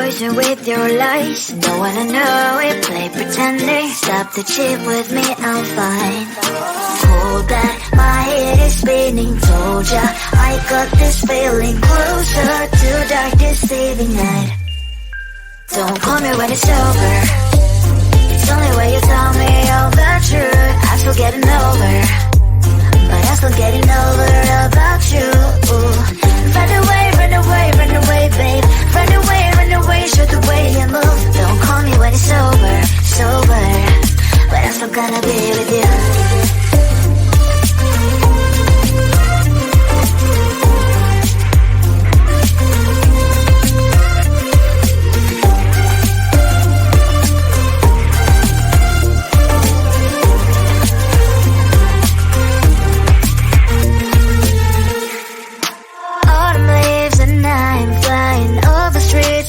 poison with your lies. Don't wanna know it, play pretending. Stop the cheat with me, I'm fine. Hold that, my head is spinning. Told ya, I got this feeling. Closer to dark deceiving night. Don't call me when it's over. It's only when you tell me all the truth. I'm still getting over, but I'm still getting over about you. Run away, run away, run away, babe. Run away, show the way you move. Don't call me when it's over, sober, but I'm still gonna be with you.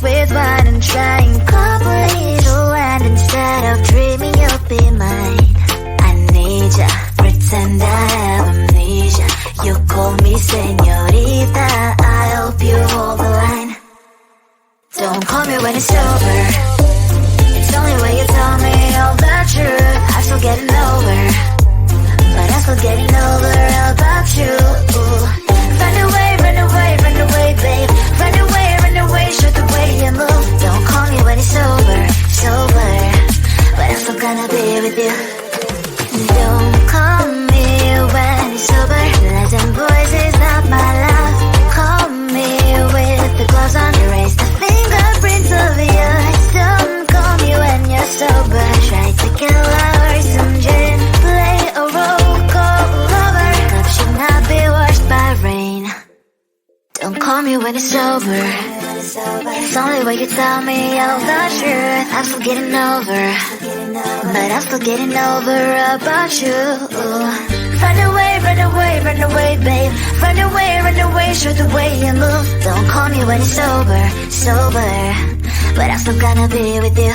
With wine and trying company to land instead of dreaming you'll be mine. I need ya, pretend I have amnesia. You call me señorita, I hope you hold the line. Don't call me when it's over. It's only when you tell me all the truth. I'm still getting over, but I'm still getting over about you. Run away, run away, run away, babe. Run away, show the way you move. Don't call me when it's over, sober, but I'm still gonna be with you. Don't call me when it's over. Lies and boys is not my love. Call me with the gloves on. Erase the fingerprints of yours. Don't call me when you're sober. Try to kill our some gin. Play a role, call lover. Love should not be washed by rain. Don't call me when it's over. It's only when you tell me all the truth. I'm still getting over, but I'm still getting over about you. Run away, run away, run away, babe. Run away, show the way you move. Don't call me when it's over, sober, but I'm still gonna be with you.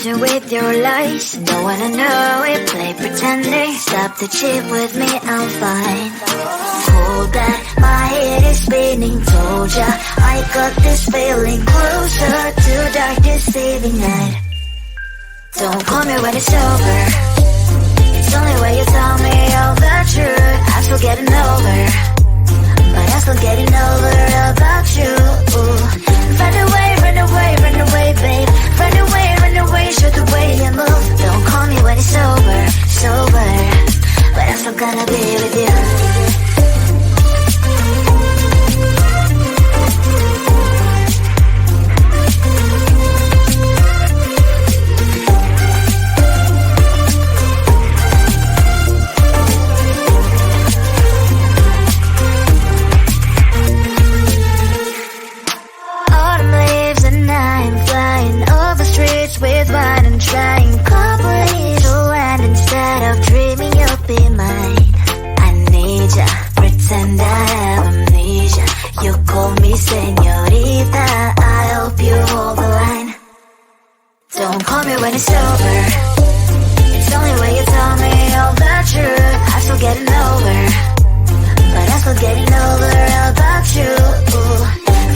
patient with your lies. Don't wanna know it, play pretending. Stop the cheat with me, I'm fine. Hold that, my head is spinning. Told ya, I got this feeling closer to dark deceiving night. Don't call me when it's over. It's only when you tell me all the truth. I'm still getting over, but I'm still getting over about you. Run away, run away, run away, babe. Run away, show the way you move. Don't call me when it's over, sober, but I'm still gonna be with you. With wine and trying complete land instead of dreaming you'll be mine. I need ya, pretend I have amnesia. You call me señorita, I hope you hold the line. Don't call me when it's over. It's only when you tell me all the truth. I'm still getting over, but I'm still getting over about you.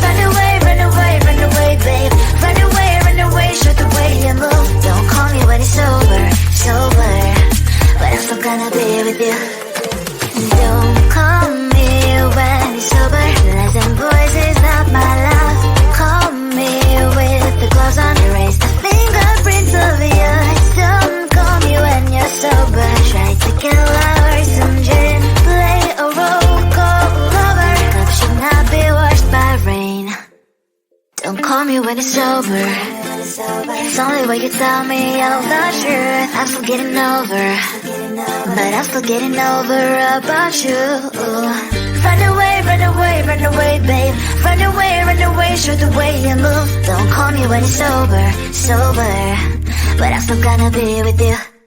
Run away, run away, run away, babe. Run away, show the way you move. Don't call me when it's over, sober, but I'm still gonna be with you. Don't call me when it's sober. Lies and boys is not my love. Call me with the gloves on. Erase the fingerprints of yours. Don't call me when you're sober. Try to kill our some gin. Play a role, call lover. Love should not be washed by rain. Don't call me when it's over. It's only when you tell me all the truth. I'm still getting over, but I'm still getting over about you. Run away, run away, run away, babe. Run away, show the way you move. Don't call me when it's over, sober, but I'm still gonna be with you.